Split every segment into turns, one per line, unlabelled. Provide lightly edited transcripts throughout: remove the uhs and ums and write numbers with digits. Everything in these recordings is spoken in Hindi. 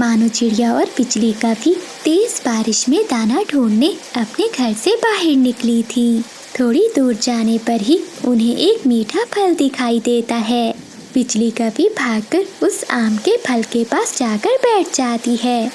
मानो चिड़िया और बिजली का भी तेज बारिश में दाना ढूंढने अपने घर से बाहर निकली थी। थोड़ी दूर जाने पर ही उन्हें एक मीठा फल दिखाई देता है। बिजली का भी भागकर उस आम के फल के पास जाकर बैठ जाती है।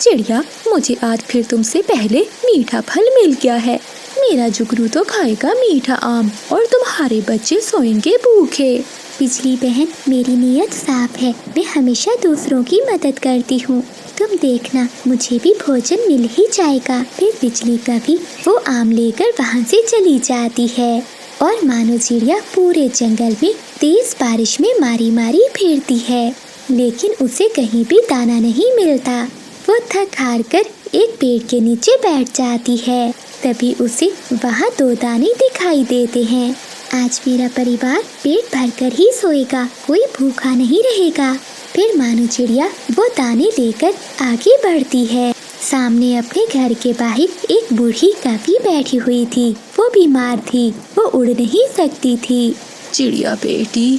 चिड़िया, मुझे आज फिर तुमसे पहले मीठा फल मिल गया है। मेरा जुगनू तो खाएगा मीठा आम और तुम्हारे बच्चे सोएंगे भूखे। बिजली बहन, मेरी नीयत साफ है, मैं हमेशा दूसरों की मदद करती हूँ। तुम देखना, मुझे भी भोजन मिल ही जाएगा। फिर बिजली का भी वो आम लेकर वहाँ से चली जाती है और मानो चिड़िया पूरे जंगल में तेज बारिश में मारी मारी फिरती है, लेकिन उसे कहीं भी दाना नहीं मिलता। वो थक हार कर एक पेड़ के नीचे बैठ जाती है। तभी उसे वहाँ 2 दाने दिखाई देते हैं। आज मेरा परिवार पेट भरकर ही सोएगा, कोई भूखा नहीं रहेगा। फिर मानो चिड़िया वो दाने लेकर आगे बढ़ती है। सामने अपने घर के बाहर एक बूढ़ी काफी बैठी हुई थी। वो बीमार थी, वो उड़ नहीं सकती थी।
चिड़िया बेटी,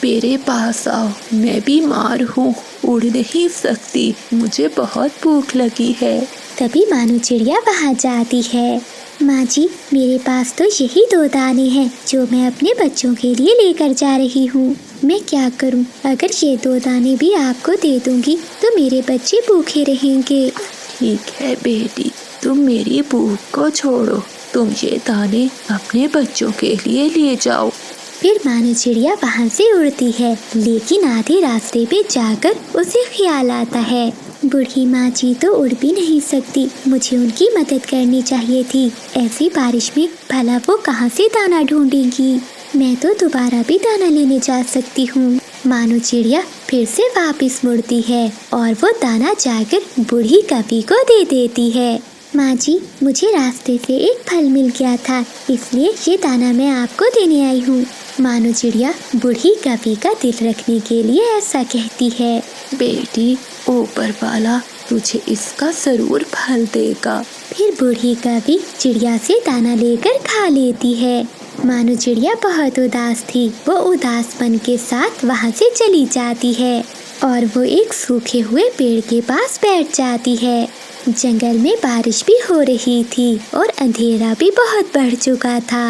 मेरे पास आओ, मैं बीमार हूँ, उड़ नहीं सकती, मुझे बहुत भूख लगी है।
तभी मानो चिड़िया वहाँ जाती है। माँ जी, मेरे पास तो यही 2 दाने हैं जो मैं अपने बच्चों के लिए लेकर जा रही हूँ। मैं क्या करूँ? अगर ये 2 दाने भी आपको दे दूँगी तो मेरे बच्चे भूखे रहेंगे।
ठीक है बेटी, तुम मेरी भूख को छोड़ो, तुम ये दाने अपने बच्चों के लिए ले जाओ।
फिर मानो चिड़िया वहाँ से उड़ती है, लेकिन आधे रास्ते पे जाकर उसे ख्याल आता है, बूढ़ी माँ जी तो उड़ भी नहीं सकती, मुझे उनकी मदद करनी चाहिए थी। ऐसी बारिश में भला वो कहाँ से दाना ढूंढेंगी? मैं तो दोबारा भी दाना लेने जा सकती हूँ। मानो चिड़िया फिर से वापस मुड़ती है और वो दाना जाकर बूढ़ी कवि को दे देती है। माँ जी, मुझे रास्ते से एक फल मिल गया था, इसलिए ये दाना मैं आपको देने आई हूँ। मानो चिड़िया बूढ़ी कवि का दिल रखने के लिए ऐसा कहती है।
बेटी, ऊपर वाला तुझे इसका जरूर फल देगा।
फिर बूढ़ी कवि चिड़िया से दाना लेकर खा लेती है। मानो चिड़िया बहुत उदास थी, वो उदासपन के साथ वहाँ से चली जाती है और वो एक सूखे हुए पेड़ के पास बैठ जाती है। जंगल में बारिश भी हो रही थी और अंधेरा भी बहुत बढ़ चुका था।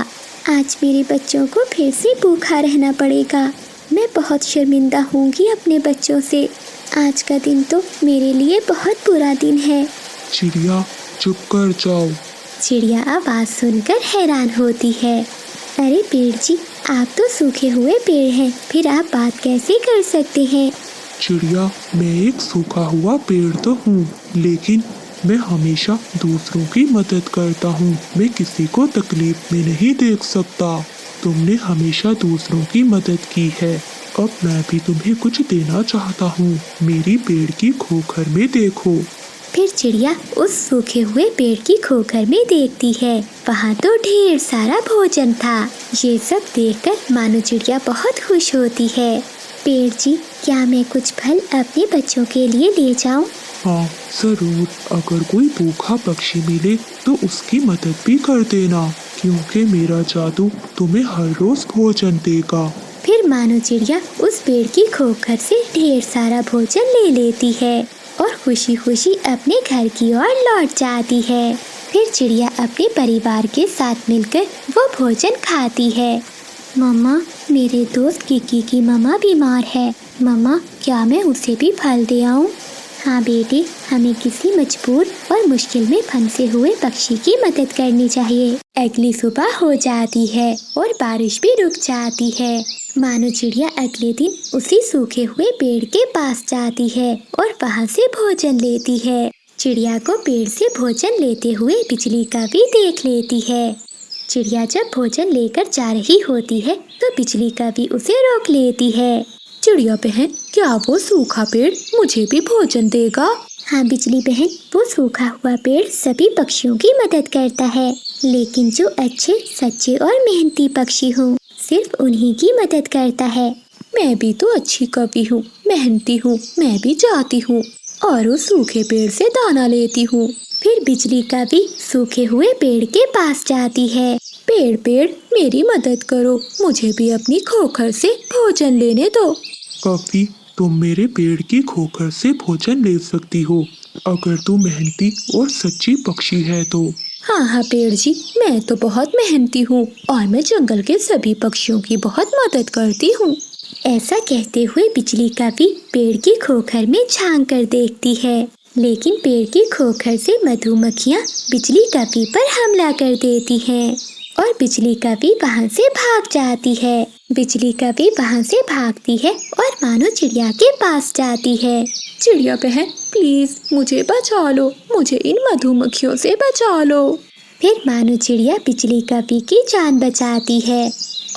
आज मेरे बच्चों को फिर से भूखा रहना पड़ेगा। मैं बहुत शर्मिंदा होंगी अपने बच्चों से। आज का दिन तो मेरे लिए बहुत बुरा दिन है।
चिड़िया, चुप कर जाओ।
चिड़िया आवाज सुनकर हैरान होती है। अरे पेड़ जी, आप तो सूखे हुए पेड़ हैं, फिर आप बात कैसे कर सकते हैं?
चिड़िया, मैं एक सूखा हुआ पेड़ तो हूँ, लेकिन मैं हमेशा दूसरों की मदद करता हूँ। मैं किसी को तकलीफ में नहीं देख सकता। तुमने हमेशा दूसरों की मदद की है, अब मैं भी तुम्हें कुछ देना चाहता हूँ। मेरी पेड़ की खोखर में देखो।
फिर चिड़िया उस सूखे हुए पेड़ की खोखर में देखती है, वहाँ तो ढेर सारा भोजन था। ये सब देखकर मानो चिड़िया बहुत खुश होती है। पेड़ जी, क्या मैं कुछ फल अपने बच्चों के लिए ले जाऊं?
हाँ जरूर, अगर कोई भूखा पक्षी मिले तो उसकी मदद भी कर देना, क्योंकि मेरा जादू तुम्हें हर रोज भोजन देगा।
फिर मानो चिड़िया उस पेड़ की खोखर से ढेर सारा भोजन ले लेती है और खुशी खुशी अपने घर की ओर लौट जाती है। फिर चिड़िया अपने परिवार के साथ मिलकर वो भोजन खाती है। मम्मा, मेरे दोस्त किकी की मम्मा बीमार है। मम्मा, क्या मैं उसे भी फल दे आऊं? हाँ बेटी, हमें किसी मजबूर और मुश्किल में फंसे हुए पक्षी की मदद करनी चाहिए। अगली सुबह हो जाती है और बारिश भी रुक जाती है। मानो चिड़िया अगले दिन उसी सूखे हुए पेड़ के पास जाती है और वहाँ से भोजन लेती है। चिड़िया को पेड़ से भोजन लेते हुए बिजली का भी देख लेती है। चिड़िया जब भोजन लेकर जा रही होती है तो बिजली का भी उसे रोक लेती है।
चिड़िया बहन, क्या वो सूखा पेड़ मुझे भी भोजन देगा?
हाँ बिजली बहन, वो सूखा हुआ पेड़ सभी पक्षियों की मदद करता है, लेकिन जो अच्छे, सच्चे और मेहनती पक्षी हों, सिर्फ उन्हीं की मदद करता है।
मैं भी तो अच्छी कवि हूँ, मेहनती हूँ, मैं भी जाती हूँ और उस सूखे पेड़ से दाना लेती हूँ।
फिर बिजली का भी सूखे हुए पेड़ के पास जाती है।
पेड़ पेड़, मेरी मदद करो, मुझे भी अपनी खोखर से भोजन लेने दो।
कवि, तुम मेरे पेड़ की खोखर से भोजन ले सकती हो, अगर तू मेहनती और सच्ची पक्षी है तो।
हाँ हाँ पेड़ जी, मैं तो बहुत मेहनती हूँ और मैं जंगल के सभी पक्षियों की बहुत मदद करती हूँ। ऐसा कहते हुए बिजली कवि पेड़ की खोखर में झांक कर देखती है, लेकिन पेड़ की खोखर से मधुमक्खियाँ बिजली कवि पर हमला कर देती हैं और बिजली कवि वहाँ से भाग जाती है। बिजली कवि वहाँ से भागती है और मानो चिड़िया के पास जाती है। चिड़िया बहन प्लीज मुझे बचा लो, मुझे इन मधुमक्खियों से बचा लो। फिर मानो चिड़िया बिजली कवि की जान बचाती है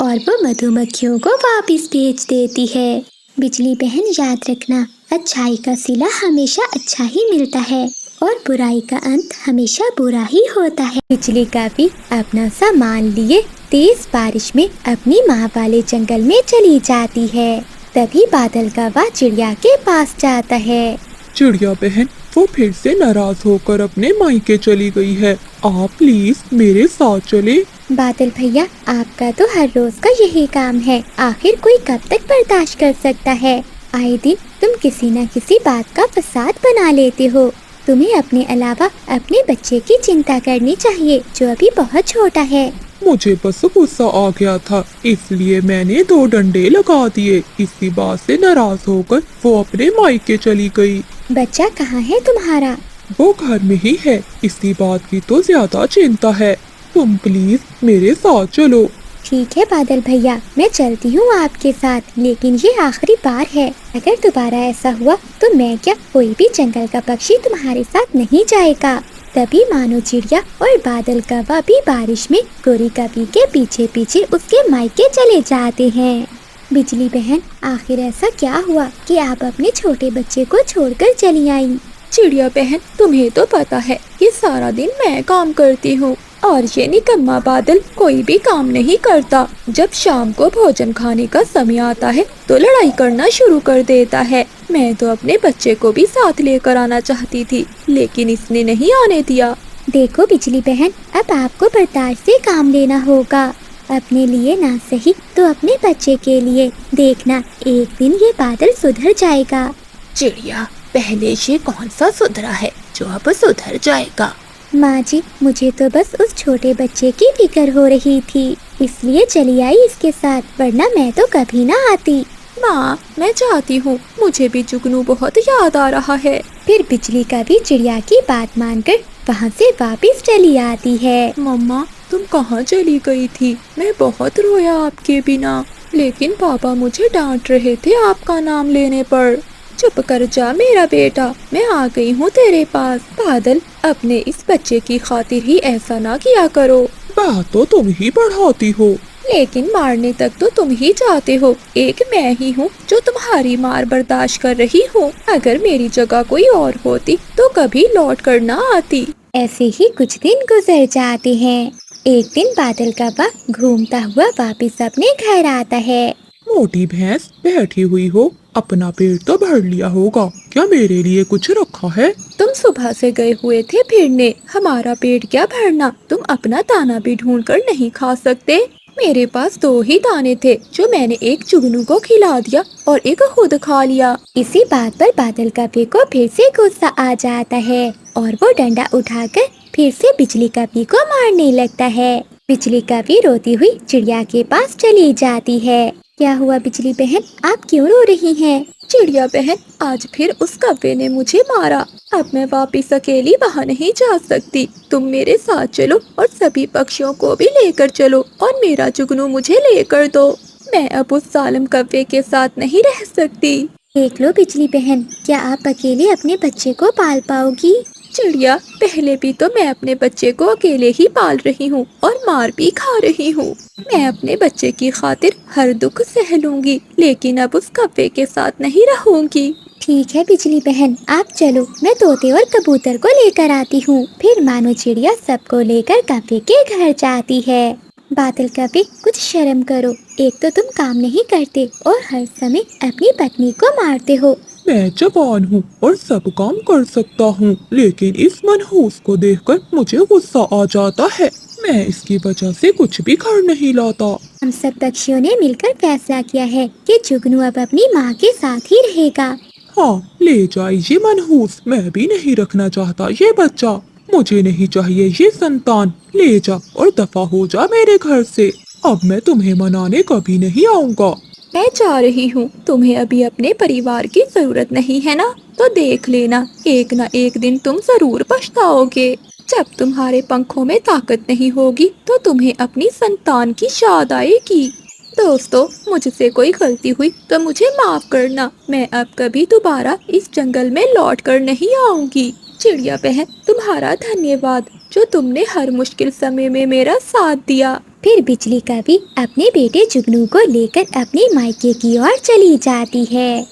और वो मधुमक्खियों को वापस भेज देती है। बिजली बहन याद रखना, अच्छाई का सिला हमेशा अच्छा ही मिलता है और बुराई का अंत हमेशा बुरा ही होता है। बिजली कवि अपना सामान लिए तेज बारिश में अपनी माँ वाले जंगल में चली जाती है। तभी बादल कौवा चिड़िया के पास जाता है।
चिड़िया बहन वो फिर से नाराज होकर अपने मायके चली गई है, आप प्लीज मेरे साथ चले।
बादल भैया आपका तो हर रोज का यही काम है, आखिर कोई कब तक बर्दाश्त कर सकता है। आए दिन तुम किसी न किसी बात का फसाद बना लेते हो। तुम्हें अपने अलावा अपने बच्चे की चिंता करनी चाहिए जो अभी बहुत छोटा है।
मुझे बस गुस्सा आ गया था, इसलिए मैंने 2 डंडे लगा दिए। इसी बात से नाराज होकर वो अपने मायके चली गई।
बच्चा कहाँ है तुम्हारा?
वो घर में ही है, इसी बात की तो ज्यादा चिंता है। तुम प्लीज मेरे साथ चलो।
ठीक है बादल भैया, मैं चलती हूँ आपके साथ, लेकिन ये आखिरी बार है। अगर दोबारा ऐसा हुआ तो मैं क्या कोई भी जंगल का पक्षी तुम्हारे साथ नहीं जाएगा। तभी मानो चिड़िया और बादल कौवा भी बारिश में गोरी कवि के पीछे पीछे उसके मायके चले जाते हैं। बिजली बहन आखिर ऐसा क्या हुआ कि आप अपने छोटे बच्चे को छोड़कर चली आई?
चिड़िया बहन तुम्हें तो पता है कि सारा दिन मैं काम करती हूँ और ये निकम्मा बादल कोई भी काम नहीं करता। जब शाम को भोजन खाने का समय आता है तो लड़ाई करना शुरू कर देता है। मैं तो अपने बच्चे को भी साथ लेकर आना चाहती थी, लेकिन इसने नहीं आने दिया।
देखो बिजली बहन, अब आपको बर्दाश्त से काम लेना होगा, अपने लिए ना सही तो अपने बच्चे के लिए। देखना एक दिन ये बादल सुधर जाएगा।
चिड़िया पहले ये कौन सा सुधरा है जो अब सुधर जाएगा?
माँ जी मुझे तो बस उस छोटे बच्चे की फिक्र हो रही थी, इसलिए चली आई इसके साथ, वरना मैं तो कभी ना आती।
माँ मैं चाहती हूँ, मुझे भी जुगनू बहुत याद आ रहा है।
फिर बिजली कवि चिड़िया की बात मानकर वहाँ से वापस चली आती है।
मम्मा तुम कहाँ चली गई थी? मैं बहुत रोया आपके बिना, लेकिन पापा मुझे डांट रहे थे आपका नाम लेने पर। चुप कर जा मेरा बेटा, मैं आ गई हूँ तेरे पास। बादल अपने इस बच्चे की खातिर ही ऐसा ना किया करो।
बात तो तुम ही बढ़ाती हो।
लेकिन मारने तक तो तुम ही जाते हो। एक मैं ही हूँ जो तुम्हारी मार बर्दाश्त कर रही हूँ। अगर मेरी जगह कोई और होती तो कभी लौट कर ना आती।
ऐसे ही कुछ दिन गुजर जाते हैं। एक दिन बादल कौवा घूमता हुआ वापस अपने घर आता है।
मोटी भैंस बैठी हुई हो, अपना पेट तो भर लिया होगा, क्या मेरे लिए कुछ रखा है?
तुम सुबह से गए हुए थे फिरने, हमारा पेट क्या भरना? तुम अपना दाना भी ढूंढ कर नहीं खा सकते? मेरे पास 2 ही दाने थे जो मैंने एक जुगनू को खिला दिया और एक खुद खा लिया।
इसी बात पर बादल कवि को फिर से गुस्सा आ जाता है और वो डंडा उठाकर फिर से बिजली कवि को मारने लगता है। बिजली कवि रोती हुई चिड़िया के पास चली जाती है। क्या हुआ बिजली बहन, आप क्यों रो रही हैं?
चिड़िया बहन आज फिर उस कौवे ने मुझे मारा। अब मैं वापिस अकेली वहाँ नहीं जा सकती। तुम मेरे साथ चलो और सभी पक्षियों को भी लेकर चलो और मेरा जुगनू मुझे लेकर दो। मैं अब उस जालिम कौवे के साथ नहीं रह सकती।
देख लो बिजली बहन, क्या आप अकेले अपने बच्चे को पाल पाओगी?
चिड़िया पहले भी तो मैं अपने बच्चे को अकेले ही पाल रही हूँ और मार भी खा रही हूँ। मैं अपने बच्चे की खातिर हर दुख सह लूंगी, लेकिन अब उस कौवे के साथ नहीं रहूंगी।
ठीक है बिजली बहन, आप चलो, मैं तोते और कबूतर को लेकर आती हूँ। फिर मानो चिड़िया सबको लेकर कौवे के घर जाती है। बादल कवि कुछ शर्म करो, एक तो तुम काम नहीं करते और हर समय अपनी पत्नी को मारते हो,
मैं जवान हूँ और सब काम कर सकता हूँ, लेकिन इस मनहूस को देखकर मुझे गुस्सा आ जाता है। मैं इसकी वजह से कुछ भी घर नहीं लाता।
हम सब पक्षियों ने मिलकर फैसला किया है कि जुगनू अब अपनी माँ के साथ ही रहेगा।
हाँ, ले जाइए मनहूस, मैं भी नहीं रखना चाहता ये बच्चा। मुझे नहीं चाहिए ये संतान। ले जा और दफा हो जा मेरे घर से। अब मैं तुम्हें मनाने कभी नहीं आऊँगा।
मैं जा रही हूँ, तुम्हें अभी अपने परिवार की जरूरत नहीं है ना? तो देख लेना, एक ना एक दिन तुम जरूर पछताओगे। जब तुम्हारे पंखों में ताकत नहीं होगी तो तुम्हें अपनी संतान की याद आएगी। दोस्तों, मुझसे कोई गलती हुई तो मुझे माफ करना। मैं अब कभी दोबारा इस जंगल में लौट कर नहीं आऊंगी। चिड़िया बहन, तुम्हारा धन्यवाद जो तुमने हर मुश्किल समय में मेरा साथ दिया।
फिर बिजली कवि अपने बेटे जुगनू को लेकर अपने मायके की ओर चली जाती है।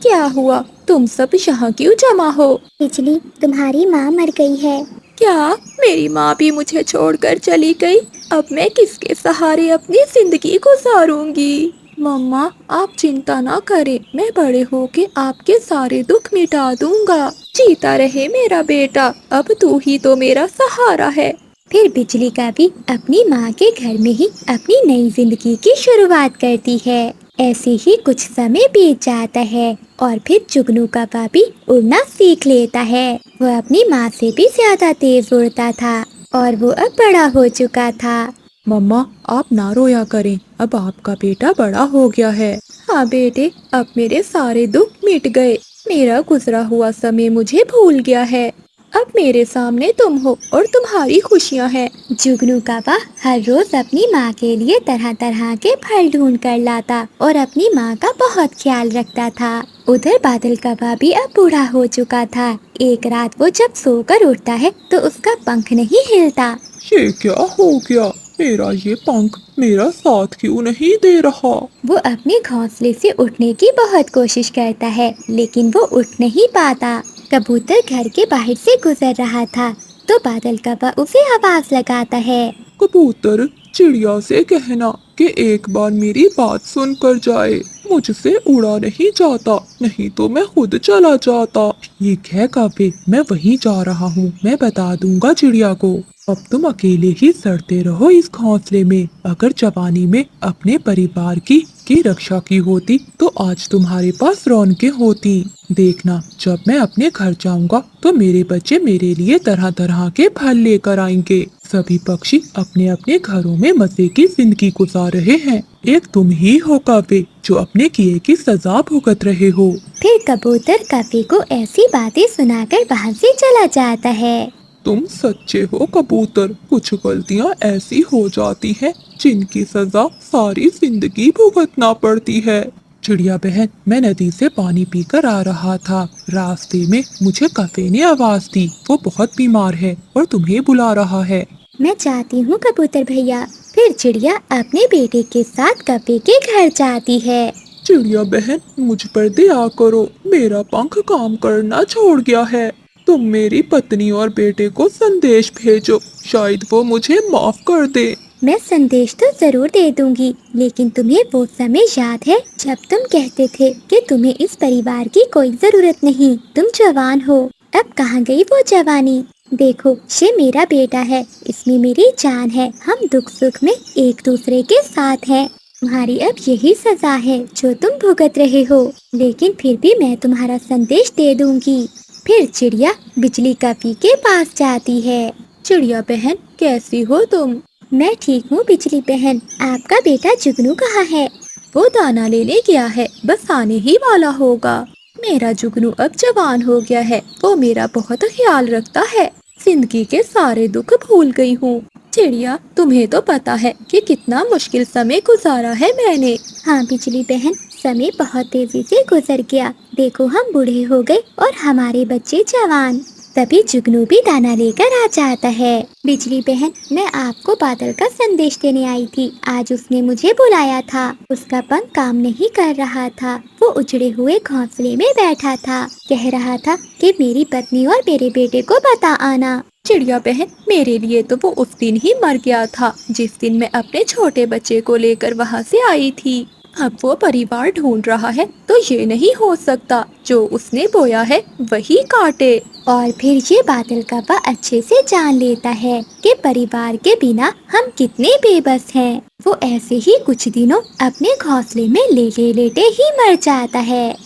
क्या हुआ? तुम सब यहाँ क्यों जमा हो?
बिजली, तुम्हारी माँ मर गई है।
क्या मेरी माँ भी मुझे छोड़कर चली गई? अब मैं किसके सहारे अपनी जिंदगी गुजारूंगी? मम्मा, आप चिंता ना करें, मैं बड़े होके आपके सारे दुख मिटा दूंगा। जीता रहे मेरा बेटा, अब तू ही तो मेरा सहारा है।
फिर बिजली कवि अपनी माँ के घर में ही अपनी नई जिंदगी की शुरुआत करती है। ऐसे ही कुछ समय बीत जाता है और फिर जुगनू का पापी उड़ना सीख लेता है। वो अपनी माँ से भी ज्यादा तेज उड़ता था और वो अब बड़ा हो चुका था।
मम्मा, आप ना रोया करें, अब आपका बेटा बड़ा हो गया है। हाँ बेटे, अब मेरे सारे दुख मिट गए। मेरा गुजरा हुआ समय मुझे भूल गया है। अब मेरे सामने तुम हो और तुम्हारी खुशियाँ हैं।
जुगनू कौवा हर रोज अपनी माँ के लिए तरह तरह के फल ढूंढ कर लाता और अपनी माँ का बहुत ख्याल रखता था। उधर बादल कौवा भी अब बूढ़ा हो चुका था। एक रात वो जब सोकर उठता है तो उसका पंख नहीं हिलता।
ये क्या हो गया? मेरा ये पंख मेरा साथ क्यों नहीं दे रहा?
वो अपने घोंसले से उठने की बहुत कोशिश करता है, लेकिन वो उठ नहीं पाता। कबूतर घर के बाहर से गुजर रहा था तो बादल कौवा उसे आवाज लगाता है।
कबूतर, चिड़िया से कहना कि एक बार मेरी बात सुन कर जाए। मुझसे उड़ा नहीं जाता, नहीं तो मैं खुद चला जाता। ये कह काफी, मैं वहीं जा रहा हूँ, मैं बता दूंगा चिड़िया को। अब तुम अकेले ही सड़ते रहो इस घोंसले में। अगर जवानी में अपने परिवार की रक्षा की होती तो आज तुम्हारे पास रौनकें होती। देखना, जब मैं अपने घर जाऊंगा तो मेरे बच्चे मेरे लिए तरह तरह के फल लेकर आएंगे। सभी पक्षी अपने अपने घरों में मजे की जिंदगी गुजार रहे हैं। एक तुम ही हो काफी जो अपने किए की सजा भुगत रहे हो।
फिर कबूतर काफी को ऐसी बातें सुनाकर वहाँ से चला जाता है।
तुम सच्चे हो कबूतर, कुछ गलतियाँ ऐसी हो जाती हैं जिनकी सजा सारी जिंदगी भुगतना पड़ती है। चिड़िया बहन, मैं नदी से पानी पीकर आ रहा था। रास्ते में मुझे कफे ने आवाज दी, वो बहुत बीमार है और तुम्हें बुला रहा है।
मैं चाहती हूँ कबूतर भैया। फिर चिड़िया अपने बेटे के साथ कफे के घर जाती है।
चिड़िया बहन, मुझ पर दया करो, मेरा पंख काम करना छोड़ गया है। तुम मेरी पत्नी और बेटे को संदेश भेजो, शायद वो मुझे माफ कर दे।
मैं संदेश तो जरूर दे दूंगी, लेकिन तुम्हें वो समय याद है जब तुम कहते थे कि तुम्हें इस परिवार की कोई जरूरत नहीं, तुम जवान हो। अब कहाँ गई वो जवानी? देखो, ये मेरा बेटा है, इसमें मेरी जान है। हम दुख सुख में एक दूसरे के साथ हैं। तुम्हारी अब यही सजा है जो तुम भुगत रहे हो, लेकिन फिर भी मैं तुम्हारा संदेश दे दूंगी। फिर चिड़िया बिजली कवि के पास जाती है।
चिड़िया बहन, कैसी हो तुम?
मैं ठीक हूँ बिजली बहन। आपका बेटा जुगनू कहाँ है?
वो दाना लेने गया है, बस आने ही वाला होगा। मेरा जुगनू अब जवान हो गया है, वो मेरा बहुत ख्याल रखता है। जिंदगी के सारे दुख भूल गई हूँ। चिड़िया, तुम्हें तो पता है कि कितना मुश्किल समय गुजारा है मैंने।
हाँ बिजली बहन, समय बहुत तेजी से गुजर गया। देखो, हम बूढ़े हो गए और हमारे बच्चे जवान। तभी जुगनू भी दाना लेकर आ जाता है। बिजली बहन, मैं आपको बादल का संदेश देने आई थी। आज उसने मुझे बुलाया था। उसका पंख काम नहीं कर रहा था। वो उजड़े हुए घोंसले में बैठा था। कह रहा था कि मेरी पत्नी और मेरे बेटे को बता आना।
चिड़िया बहन, मेरे लिए तो वो उस दिन ही मर गया था जिस दिन मैं अपने छोटे बच्चे को लेकर वहाँ से आई थी। अब वो परिवार ढूंढ रहा है तो ये नहीं हो सकता जो उसने बोया है वही काटे।
और फिर ये बादल कौवा अच्छे से जान लेता है कि परिवार के बिना हम कितने बेबस हैं। वो ऐसे ही कुछ दिनों अपने घोंसले में लेटे ही मर जाता है।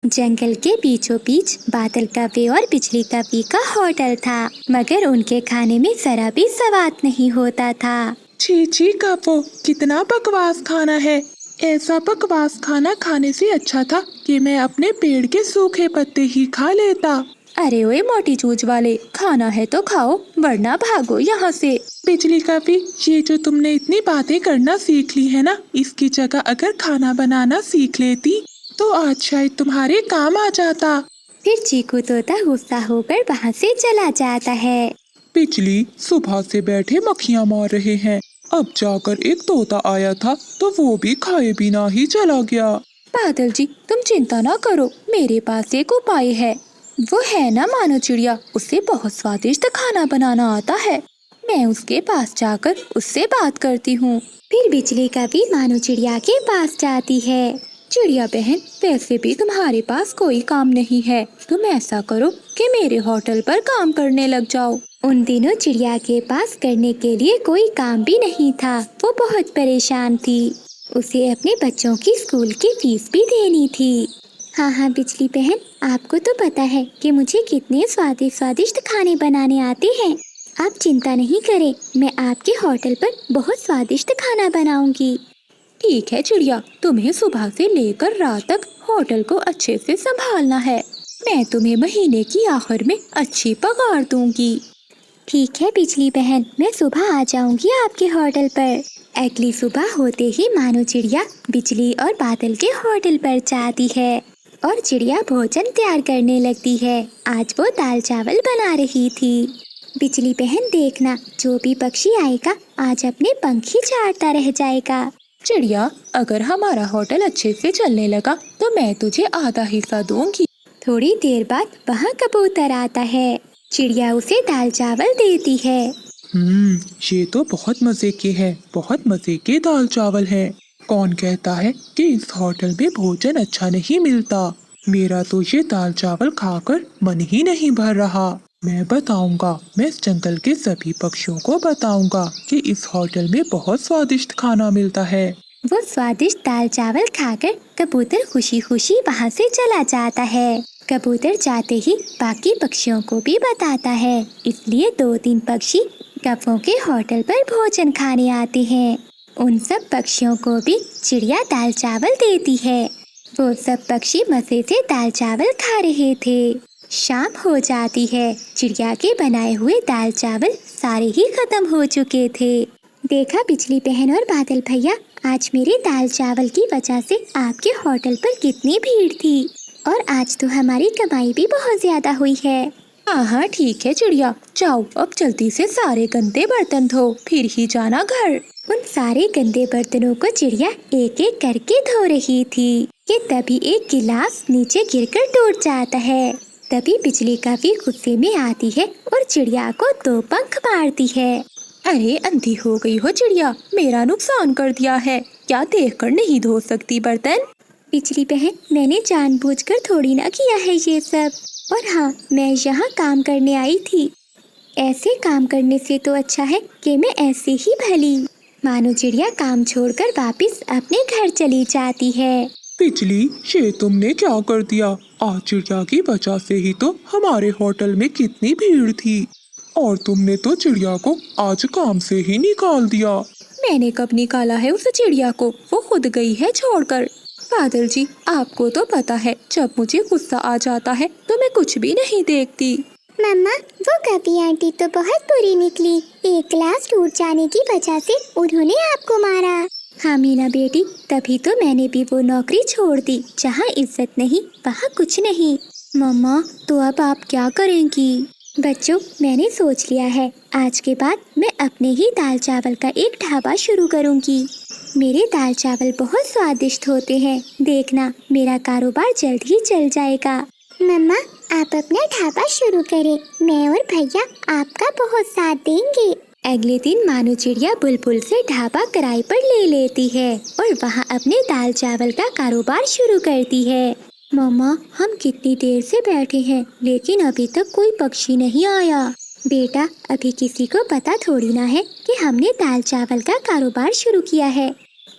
जंगल के बीचों बीच बादल कौवे और बिजली कौवे का होटल था, मगर उनके खाने में जरा भी स्वाद नहीं होता था।
छी छी कपो, कितना बकवास खाना है। ऐसा बकवास खाना खाने से अच्छा था कि मैं अपने पेड़ के सूखे पत्ते ही खा लेता।
अरे ओए मोटी चूंच वाले, खाना है तो खाओ वरना भागो यहाँ से।
बिजली कौवी, ये जो तुमने इतनी बातें करना सीख ली है ना, इसकी जगह अगर खाना बनाना सीख लेती तो आज शायद तुम्हारे काम आ जाता।
फिर चीकू तोता गुस्सा होकर वहाँ से चला जाता है।
बिजली, सुबह से बैठे मक्खियाँ मार रहे हैं, अब जाकर एक तोता आया था तो वो भी खाए बिना ही चला गया।
बादल जी तुम चिंता ना करो, मेरे पास एक उपाय है। वो है ना मानो चिड़िया, उसे बहुत स्वादिष्ट खाना बनाना आता है। मैं उसके पास जाकर उससे बात करती हूँ।
फिर बिजली कौवी मानो चिड़िया के पास जाती है।
चिड़िया बहन, वैसे भी तुम्हारे पास कोई काम नहीं है, तुम ऐसा करो कि मेरे होटल पर काम करने लग जाओ।
उन दिनों चिड़िया के पास करने के लिए कोई काम भी नहीं था। वो बहुत परेशान थी। उसे अपने बच्चों की स्कूल की फीस भी देनी थी। हाँ बिजली बहन, आपको तो पता है कि मुझे कितने स्वादिष्ट खाने बनाने आते हैं। आप चिंता नहीं करें, मैं आपके होटल पर बहुत स्वादिष्ट खाना बनाऊंगी।
ठीक है चिड़िया, तुम्हें सुबह से लेकर रात तक होटल को अच्छे से संभालना है। मैं तुम्हें महीने की आखिर में अच्छी पगार दूंगी।
ठीक है बिजली बहन, मैं सुबह आ जाऊंगी आपके होटल पर। अगली सुबह होते ही मानो चिड़िया बिजली और बादल के होटल पर जाती है और चिड़िया भोजन तैयार करने लगती है। आज वो दाल चावल बना रही थी। बिजली बहन देखना, जो भी पक्षी आएगा आज अपने पंख ही झाड़ता रह जाएगा।
चिड़िया, अगर हमारा होटल अच्छे से चलने लगा तो मैं तुझे आधा हिस्सा दूंगी।
थोड़ी देर बाद वहाँ कबूतर आता है। चिड़िया उसे दाल चावल देती है।
ये तो बहुत मजे के हैं, बहुत मजे के दाल चावल हैं। कौन कहता है कि इस होटल में भोजन अच्छा नहीं मिलता? मेरा तो ये दाल चावल खाकर मन ही नहीं भर रहा। मैं बताऊंगा, मैं इस जंगल के सभी पक्षियों को बताऊंगा कि इस होटल में बहुत स्वादिष्ट खाना मिलता है।
वो स्वादिष्ट दाल चावल खाकर कबूतर खुशी खुशी वहाँ से चला जाता है। कबूतर जाते ही बाकी पक्षियों को भी बताता है, इसलिए 2-3 पक्षी कौवों के होटल पर भोजन खाने आते हैं। उन सब पक्षियों को भी चिड़िया दाल चावल देती है। वो सब पक्षी मजे से दाल चावल खा रहे थे। शाम हो जाती है। चिड़िया के बनाए हुए दाल चावल सारे ही खत्म हो चुके थे। देखा बिजली बहन और बादल भैया, आज मेरे दाल चावल की वजह से आपके होटल पर कितनी भीड़ थी और आज तो हमारी कमाई भी बहुत ज्यादा हुई है।
हाँ ठीक है चिड़िया, जाओ अब जल्दी से सारे गंदे बर्तन धो, फिर ही जाना घर।
उन सारे गंदे बर्तनों को चिड़िया एक एक करके धो रही थी कि तभी एक गिलास नीचे गिरकर टूट जाता है। तभी बिजली कौवी गुस्से में आती है और चिड़िया को 2 पंख मारती है।
अरे अंधी हो गई हो चिड़िया, मेरा नुकसान कर दिया है, क्या देखकर नहीं धो सकती बर्तन?
बिजली बहन, मैंने जानबूझकर थोड़ी ना किया है ये सब। और हाँ, मैं यहाँ काम करने आई थी। ऐसे काम करने से तो अच्छा है कि मैं ऐसे ही भली। मानो चिड़िया काम छोड़कर वापस अपने घर चली जाती है।
बिजली, ये तुमने क्या कर दिया? आज चिड़िया की वजह से ही तो हमारे होटल में कितनी भीड़ थी और तुमने तो चिड़िया को आज काम से ही निकाल दिया।
मैंने कब निकाला है उस चिड़िया को, वो खुद गई है छोड़कर। बादल जी, आपको तो पता है जब मुझे गुस्सा आ जाता है तो मैं कुछ भी नहीं देखती।
मम्मा, वो कभी आंटी तो बहुत बुरी निकली। एक गिलास टूट जाने की वजह से उन्होंने आपको मारा। हाँ मीना बेटी, तभी तो मैंने भी वो नौकरी छोड़ दी। जहाँ इज्जत नहीं वहाँ कुछ नहीं।
मम्मा, तो अब आप क्या करेंगी?
बच्चों, मैंने सोच लिया है, आज के बाद मैं अपने ही दाल चावल का एक ढाबा शुरू करूँगी। मेरे दाल चावल बहुत स्वादिष्ट होते हैं। देखना, मेरा कारोबार जल्द ही चल जाएगा। मम्मा, आप अपना ढाबा शुरू करें, मैं और भैया आपका बहुत साथ देंगे। अगले दिन मानो चिड़िया बुलबुल से ढाबा किराए पर ले लेती है और वहाँ अपने दाल चावल का कारोबार शुरू करती है। मम्मा, हम कितनी देर से बैठे हैं लेकिन अभी तक कोई पक्षी नहीं आया। बेटा, अभी किसी को पता थोड़ी ना है कि हमने दाल चावल का कारोबार शुरू किया है।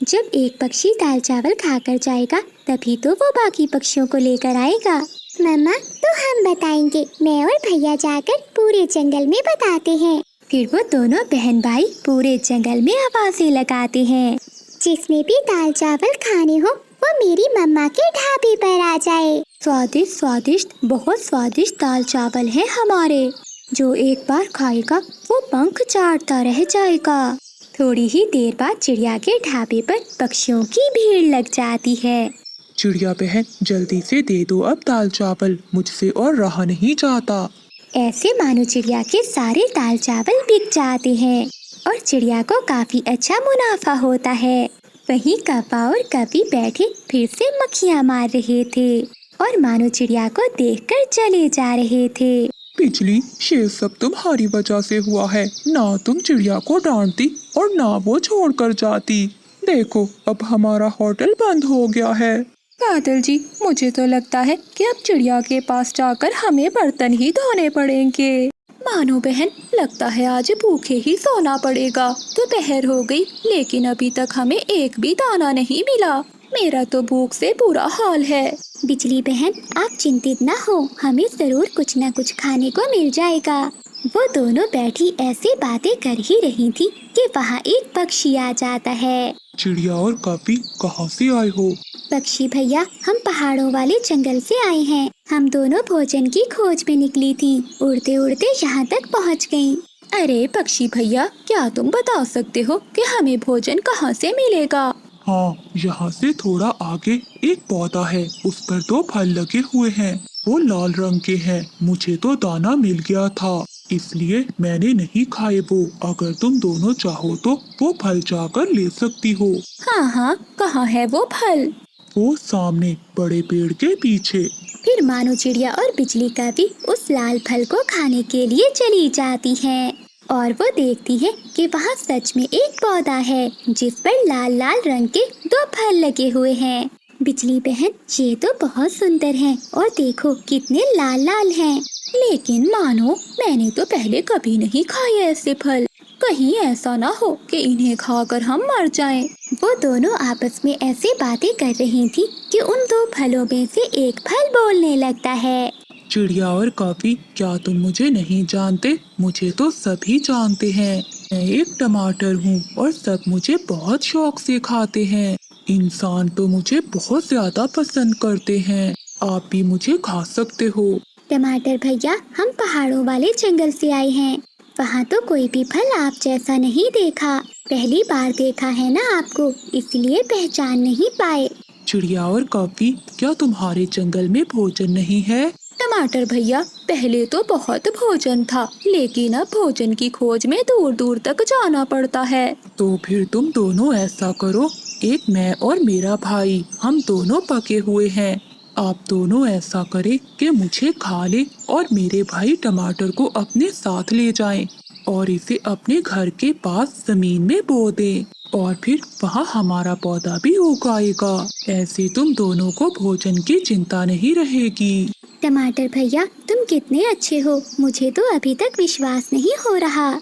जब एक पक्षी दाल चावल खाकर जाएगा तभी तो वो बाकी पक्षियों को लेकर आएगा। मम्मा, तो हम बताएंगे। मैं और भैया जाकर पूरे जंगल में बताते हैं। फिर वो दोनों बहन भाई पूरे जंगल में आवाजें लगाते हैं। जिसने भी दाल चावल खाने हो वो मेरी मम्मा के ढाबे पर आ जाए। स्वादिष्ट स्वादिष्ट, बहुत स्वादिष्ट दाल चावल है हमारे। जो एक बार खाएगा वो पंख चाटता रह जाएगा। थोड़ी ही देर बाद चिड़िया के ढाबे पर पक्षियों की भीड़ लग जाती है।
चिड़िया बहन, जल्दी से दे दो अब दाल चावल, मुझसे और रहा नहीं जाता।
ऐसे मानो चिड़िया के सारे दाल चावल बिक जाते हैं और चिड़िया को काफी अच्छा मुनाफा होता है। वहीं कौवा और कवि बैठे फिर से मक्खियाँ मार रहे थे और मानो चिड़िया को देखकर चले जा रहे थे।
बिजली, ये सब तुम्हारी वजह से हुआ है। ना तुम चिड़िया को डांटती और ना वो छोड़कर जाती। देखो, अब हमारा होटल बंद हो गया है।
बादल जी, मुझे तो लगता है कि अब चिड़िया के पास जाकर हमें बर्तन ही धोने पड़ेंगे। मानो बहन, लगता है आज भूखे ही सोना पड़ेगा। दोपहर हो गई लेकिन अभी तक हमें एक भी दाना नहीं मिला। मेरा तो भूख से बुरा हाल है।
बिजली बहन, आप चिंतित न हो, हमें जरूर कुछ न कुछ खाने को मिल जाएगा। वो दोनों बैठी ऐसी बातें कर ही रही थी कि वहाँ एक पक्षी आ जाता है।
चिड़िया और कवि, कहाँ से आए हो?
पक्षी भैया, हम पहाड़ों वाले जंगल से आए हैं। हम दोनों भोजन की खोज में निकली थी। उड़ते उड़ते यहाँ तक पहुँच गयी।
अरे पक्षी भैया, क्या तुम बता सकते हो कि हमें भोजन कहाँ से मिलेगा?
हाँ, यहाँ से थोड़ा आगे एक पौधा है, उस पर 2 फल लगे हुए हैं। वो लाल रंग के हैं। मुझे तो दाना मिल गया था, इसलिए मैंने नहीं खाए वो। अगर तुम दोनों चाहो तो वो फल जाकर ले सकती हो।
हाँ हाँ, कहाँ है वो फल?
वो सामने बड़े पेड़ के पीछे।
फिर मानो चिड़िया और बिजली का भी उस लाल फल को खाने के लिए चली जाती हैं और वो देखती है कि वहाँ सच में एक पौधा है जिस पर लाल लाल रंग के 2 फल लगे हुए हैं। बिजली बहन, ये तो बहुत सुंदर हैं और देखो कितने लाल लाल हैं।
लेकिन मानो, मैंने तो पहले कभी नहीं खाए ऐसे फल। कहीं ऐसा ना हो कि इन्हें खाकर हम मर जाएं।
वो दोनों आपस में ऐसे बातें कर रही थी कि उन 2 फलों में से एक फल बोलने लगता है।
चिड़िया और कवि, क्या तुम मुझे नहीं जानते? मुझे तो सभी जानते हैं। मैं एक टमाटर हूँ और सब मुझे बहुत शौक से खाते हैं। इंसान तो मुझे बहुत ज्यादा पसंद करते हैं। आप भी मुझे खा सकते हो।
टमाटर भैया, हम पहाड़ों वाले जंगल से आए हैं। वहाँ तो कोई भी फल आप जैसा नहीं देखा। पहली बार देखा है ना आपको, इसलिए पहचान नहीं पाए।
चिड़िया और कवि, क्या तुम्हारे जंगल में भोजन नहीं है?
टमाटर भैया, पहले तो बहुत भोजन था लेकिन अब भोजन की खोज में दूर दूर तक जाना पड़ता है।
तो फिर तुम दोनों ऐसा करो, एक मैं और मेरा भाई, हम दोनों पके हुए हैं। आप दोनों ऐसा करें कि मुझे खा ले और मेरे भाई टमाटर को अपने साथ ले जाएं और इसे अपने घर के पास जमीन में बो दें और फिर वहाँ हमारा पौधा भी उगाएगा। ऐसे तुम दोनों को भोजन की चिंता नहीं रहेगी।
टमाटर भैया, तुम कितने अच्छे हो, मुझे तो अभी तक विश्वास नहीं हो रहा।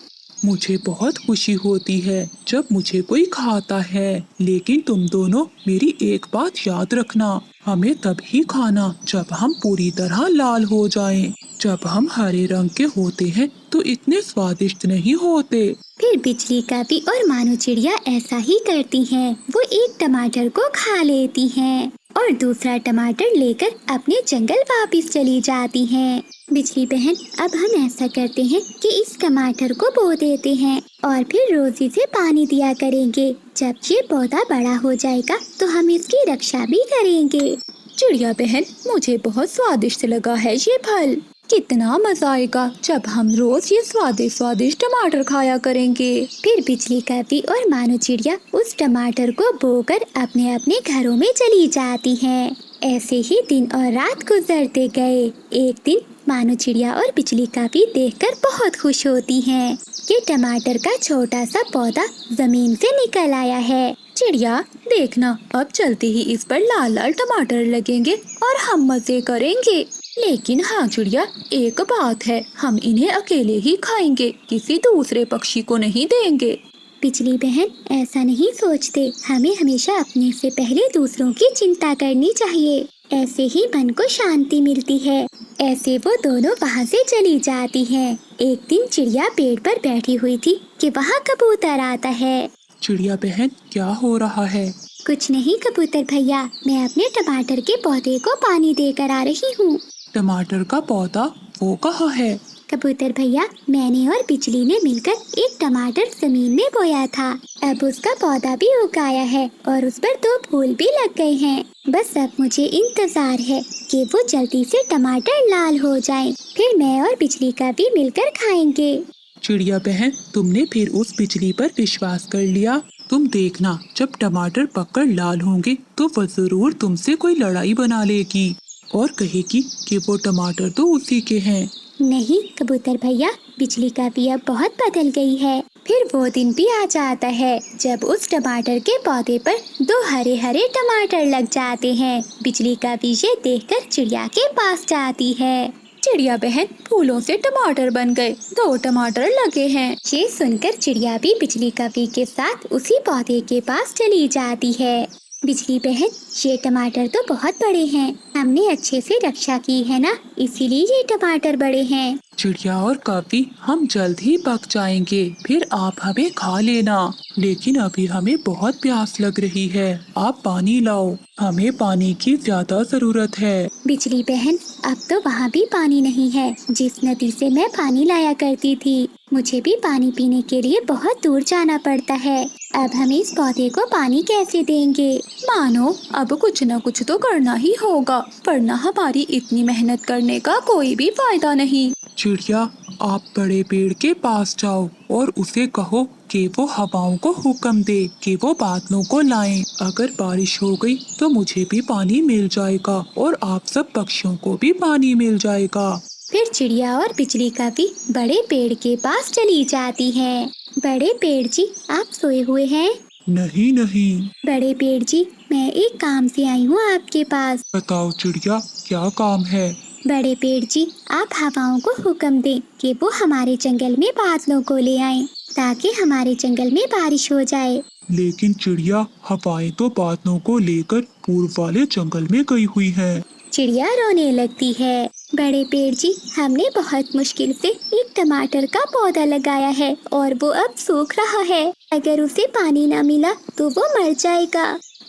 मुझे बहुत खुशी होती है जब मुझे कोई खाता है, लेकिन तुम दोनों मेरी एक बात याद रखना, हमें तभी खाना जब हम पूरी तरह लाल हो जाएं। जब हम हरे रंग के होते हैं तो इतने स्वादिष्ट नहीं होते।
फिर बिजली का भी और मानो चिड़िया ऐसा ही करती हैं। वो एक टमाटर को खा लेती हैं और दूसरा टमाटर लेकर अपने जंगल वापस चली जाती हैं। बिजली बहन, अब हम ऐसा करते हैं कि इस टमाटर को बो देते हैं और फिर रोज इसे पानी दिया करेंगे। जब ये पौधा बड़ा हो जाएगा तो हम इसकी रक्षा भी करेंगे।
चिड़िया बहन, मुझे बहुत स्वादिष्ट लगा है ये फल। कितना मजा आएगा जब हम रोज ये स्वादिष्ट स्वादिष्ट टमाटर खाया करेंगे।
फिर बिजली का भी और मानो चिड़िया उस टमाटर को बोकर अपने अपने घरों में चली जाती हैं। ऐसे ही दिन और रात गुजरते गए। एक दिन मानो चिड़िया और बिजली का भी देखकर बहुत खुश होती हैं ये टमाटर का छोटा सा पौधा जमीन से निकल आया है।
चिड़िया देखना, अब चलते ही इस पर लाल लाल टमाटर लगेंगे और हम मजे करेंगे। लेकिन हाँ चिड़िया, एक बात है, हम इन्हें अकेले ही खाएंगे, किसी दूसरे पक्षी को नहीं देंगे।
बिजली बहन, ऐसा नहीं सोचते, हमें हमेशा अपने से पहले दूसरों की चिंता करनी चाहिए। ऐसे ही मन को शांति मिलती है। ऐसे वो दोनों वहाँ से चली जाती हैं। एक दिन चिड़िया पेड़ पर बैठी हुई थी कि वहाँ कबूतर आता है।
चिड़िया बहन, क्या हो रहा है?
कुछ नहीं कबूतर भैया, मैं अपने टमाटर के पौधे को पानी देकर आ रही हूँ।
टमाटर का पौधा वो कहाँ है?
कबूतर भैया, मैंने और बिजली ने मिलकर एक टमाटर जमीन में बोया था। अब उसका पौधा भी उग आया है और उस पर 2 फूल भी लग गए हैं। बस अब मुझे इंतजार है कि वो जल्दी से टमाटर लाल हो जाएं। फिर मैं और बिजली का भी मिलकर खाएंगे।
चिड़िया बहन, तुमने फिर उस बिजली पर विश्वास कर लिया। तुम देखना, जब टमाटर पककर लाल होंगे तो वो जरूर तुमसे कोई लड़ाई बना लेगी और कहेगी कि वो टमाटर तो उसी के हैं।
नहीं कबूतर भैया, बिजली का भी अब बहुत बदल गई है। फिर वो दिन भी आ जाता है जब उस टमाटर के पौधे पर 2 हरे हरे टमाटर लग जाते हैं। बिजली का भी ये देखकर चिड़िया के पास जाती है।
चिड़िया बहन, फूलों से टमाटर बन गए, 2 टमाटर लगे हैं।
ये सुनकर चिड़िया भी बिजली कवि के साथ उसी पौधे के पास चली जाती है। बिजली बहन, ये टमाटर तो बहुत बड़े हैं, हमने अच्छे से रक्षा की है ना, इसीलिए ये टमाटर बड़े हैं।
चिड़िया और कवि, हम जल्द ही पक जाएंगे, फिर आप हमें खा लेना। लेकिन अभी हमें बहुत प्यास लग रही है, आप पानी लाओ, हमें पानी की ज्यादा जरूरत है।
बिजली बहन, अब तो वहाँ भी पानी नहीं है जिस नदी से मैं पानी लाया करती थी। मुझे भी पानी पीने के लिए बहुत दूर जाना पड़ता है। अब हम इस पौधे को पानी कैसे देंगे?
मानो अब कुछ न कुछ तो करना ही होगा, वरना हमारी इतनी मेहनत करने का कोई भी फायदा नहीं।
चिड़िया, आप बड़े पेड़ के पास जाओ और उसे कहो कि वो हवाओं को हुक्म दे कि वो बादलों को लाएं। अगर बारिश हो गई तो मुझे भी पानी मिल जाएगा और आप सब पक्षियों को भी पानी मिल जाएगा।
फिर चिड़िया और बिजली का भी बड़े पेड़ के पास चली जाती है। बड़े पेड़ जी, आप सोए हुए हैं?
नहीं नहीं।
बड़े पेड़ जी, मैं एक काम से आई हूँ आपके पास।
बताओ चिड़िया, क्या काम है?
बड़े पेड़ जी, आप हवाओं को हुक्म दें कि वो हमारे जंगल में बादलों को ले आएं, ताकि हमारे जंगल में बारिश हो जाए।
लेकिन चिड़िया, हवाएं तो बादलों को लेकर पूर्व वाले जंगल में गई हुई हैं।
चिड़िया रोने लगती है। बड़े पेड़ जी, हमने बहुत मुश्किल से एक टमाटर का पौधा लगाया है और वो अब सूख रहा है। अगर उसे पानी ना मिला तो वो मर जाएगा।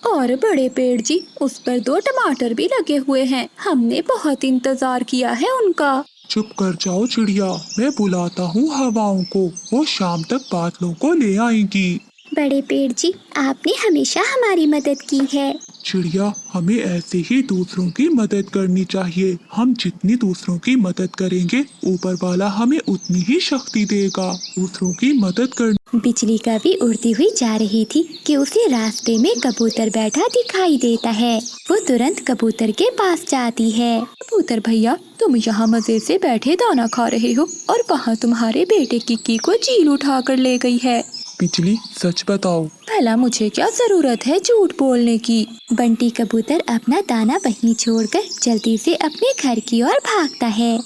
और बड़े पेड़ जी, उस पर 2 टमाटर भी लगे हुए हैं, हमने बहुत इंतजार किया है उनका।
चुप कर जाओ चिड़िया, मैं बुलाता हूँ हवाओं को, वो शाम तक बादलों को ले आएंगी।
बड़े पेड़ जी, आपने हमेशा हमारी मदद की है।
चिड़िया, हमें ऐसे ही दूसरों की मदद करनी चाहिए। हम जितनी दूसरों की मदद करेंगे, ऊपर वाला हमें उतनी ही शक्ति देगा। दूसरों की मदद कर।
बिजली का भी उड़ती हुई जा रही थी कि उसे रास्ते में कबूतर बैठा दिखाई देता है। वो तुरंत कबूतर के पास जाती है।
कबूतर भैया, तुम यहाँ मजे से बैठे दाना खा रहे हो और वहाँ तुम्हारे बेटे किक्की को चील उठा कर ले गई है।
बिजली, सच बताओ।
भला मुझे क्या जरूरत है झूठ बोलने की?
बंटी कबूतर अपना दाना वहीं छोड़कर जल्दी से अपने घर की ओर भागता है।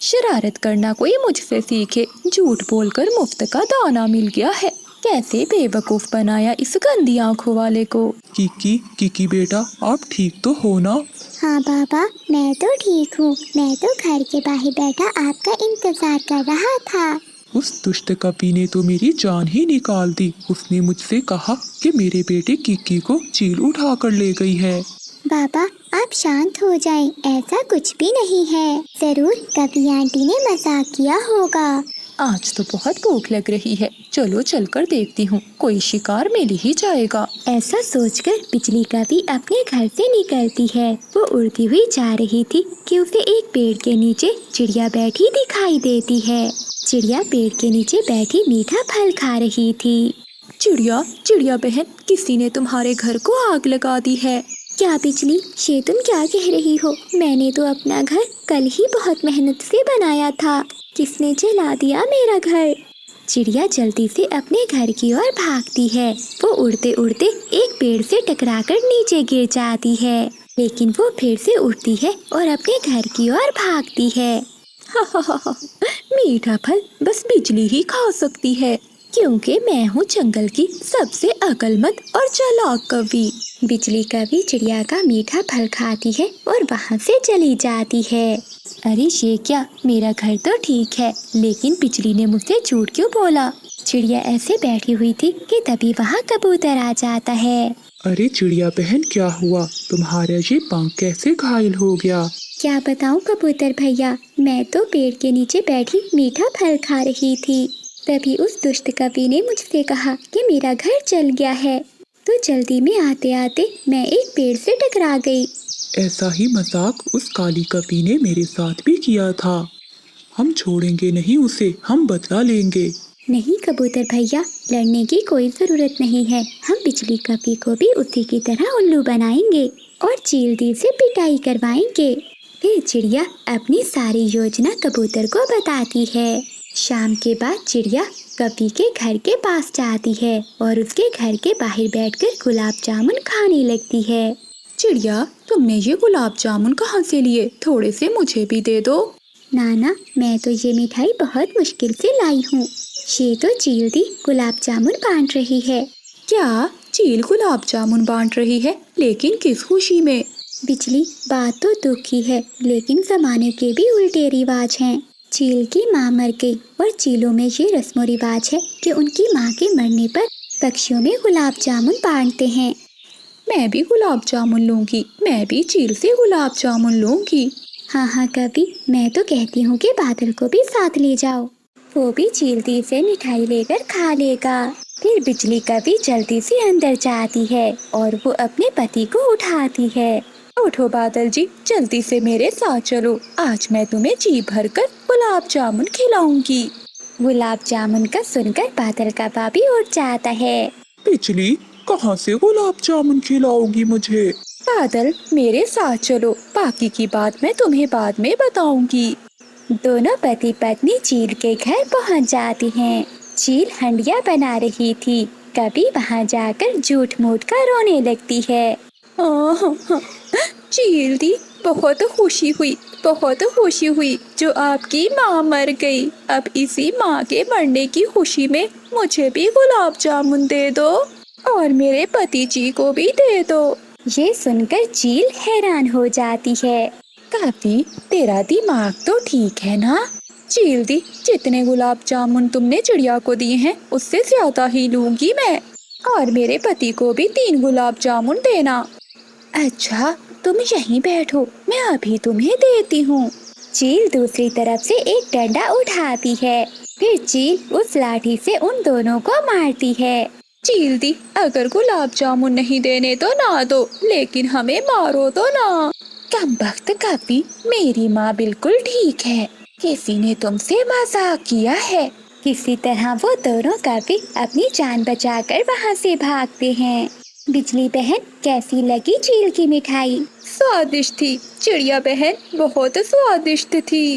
शरारत करना कोई मुझसे सीखे, झूठ बोलकर मुफ्त का दाना मिल गया है। कैसे बेवकूफ बनाया इस गंदी आंखों वाले को।
किकी बेटा, आप ठीक तो हो ना?
हाँ बाबा, मैं तो ठीक हूँ। मैं तो घर के बाहर बैठा आपका इंतजार कर रहा था।
उस दुष्ट कपी ने तो मेरी जान ही निकाल दी। उसने मुझसे कहा कि मेरे बेटे किक्की को चील उठा कर ले गई है।
बाबा, आप शांत हो जाएं, ऐसा कुछ भी नहीं है। जरूर कभी आंटी ने मजाक किया होगा।
आज तो बहुत भूख लग रही है, चलो चलकर देखती हूँ, कोई शिकार मिल ही जाएगा।
ऐसा सोचकर बिजली का भी अपने घर से निकलती है। वो उड़ती हुई जा रही थी कि उसे एक पेड़ के नीचे चिड़िया बैठी दिखाई देती है। चिड़िया पेड़ के नीचे बैठी मीठा फल खा रही थी।
चिड़िया बहन, किसी ने तुम्हारे घर को आग लगा दी है।
क्या बिजली, ये तुम क्या कह रही हो? मैंने तो अपना घर कल ही बहुत मेहनत से बनाया था। किसने जला दिया मेरा घर? चिड़िया जल्दी से अपने घर की ओर भागती है। वो उड़ते उड़ते एक पेड़ से टकराकर नीचे गिर जाती है, लेकिन वो फिर से उड़ती है और अपने घर की ओर भागती है। मीठा फल बस बिजली ही खा सकती है, क्योंकि मैं हूँ जंगल की सबसे अक्लमंद और चालाक कवि। बिजली कवि चिड़िया का मीठा फल खाती है और वहाँ से चली जाती है। अरे ये क्या, मेरा घर तो ठीक है, लेकिन बिजली ने मुझसे झूठ क्यों बोला? चिड़िया ऐसे बैठी हुई थी कि तभी वहाँ कबूतर आ जाता है।
अरे चिड़िया बहन, क्या हुआ? तुम्हारा ये पंख कैसे घायल हो गया?
क्या बताऊँ कबूतर भैया, मैं तो पेड़ के नीचे बैठी मीठा फल खा रही थी। तभी उस दुष्ट कवि ने मुझसे कहा कि मेरा घर जल गया है, तो जल्दी में आते आते मैं एक पेड़ से टकरा गई।
ऐसा ही मजाक उस काली कवि ने मेरे साथ भी किया था। हम छोड़ेंगे नहीं उसे, हम बदला लेंगे।
नहीं कबूतर भैया, लड़ने की कोई जरूरत नहीं है। हम बिजली कवि को भी उसी की तरह उल्लू बनाएंगे और चीलती से पिटाई करवाएंगे। फिर चिड़िया अपनी सारी योजना कबूतर को बताती है। शाम के बाद चिड़िया कवि के घर के पास जाती है और उसके घर के बाहर बैठकर गुलाब जामुन खाने लगती है।
चिड़िया, तुमने ये गुलाब जामुन कहाँ से लिए? थोड़े से मुझे भी दे दो।
नाना, मैं तो ये मिठाई बहुत मुश्किल से लाई हूँ। ये तो चीलती गुलाब जामुन बांट रही है।
क्या चील गुलाब जामुन बांट रही है? लेकिन किस खुशी में?
बिजली, बात तो दुख की है, लेकिन जमाने के भी उल्टे रिवाज हैं। चील की माँ मर गई और चीलों में ये रस्म रिवाज है कि उनकी माँ के मरने पर पक्षियों में गुलाब जामुन बांटते हैं।
मैं भी गुलाब जामुन लूंगी, मैं भी चील से गुलाब जामुन लूंगी।
हाँ हाँ कवि, मैं तो कहती हूँ कि बादल को भी साथ ले जाओ, वो भी चीलती से मिठाई लेकर खा लेगा। फिर बिजली कवि जल्दी से अंदर जाती है और वो अपने पति को उठाती है।
उठो बादल जी, जल्दी से मेरे साथ चलो, आज मैं तुम्हें जी भर कर गुलाब जामुन खिलाऊंगी।
गुलाब जामुन का सुनकर बादल का बाबी उठ जाता है।
बिजली, कहाँ से गुलाब जामुन खिलाओगी मुझे?
बादल, मेरे साथ चलो, बाकी की बात मैं तुम्हें बाद में बताऊंगी।
दोनों पति पत्नी चील के घर पहुंच जाती हैं। चील हंडिया बना रही थी। कभी वहां जाकर झूठ मूठ कर रोने लगती है।
चील दी, बहुत खुशी हुई जो आपकी माँ मर गई। अब इसी माँ के मरने की खुशी में मुझे भी गुलाब जामुन दे दो और मेरे पति जी को भी दे दो।
ये सुनकर चील हैरान हो जाती है।
कवि, तेरा दिमाग तो ठीक है ना? चील दी, जितने गुलाब जामुन तुमने चिड़िया को दिए हैं उससे ज्यादा ही लूंगी मैं, और मेरे पति को भी 3 गुलाब जामुन देना। अच्छा, तुम यहीं बैठो, मैं अभी तुम्हें देती हूँ।
चील दूसरी तरफ से एक डंडा उठाती है। फिर चील उस लाठी से उन दोनों को मारती है।
चील दी, अगर गुलाब जामुन नहीं देने तो ना दो, लेकिन हमें मारो तो ना। कमबख्त कवि, मेरी माँ बिल्कुल ठीक है, किसी ने तुमसे मजाक किया है।
किसी तरह वो दोनों कवि अपनी जान बचाकर वहाँ से भागते हैं। बिजली बहन, कैसी लगी चील की मिठाई?
स्वादिष्ट थी चिड़िया बहन, बहुत स्वादिष्ट थी।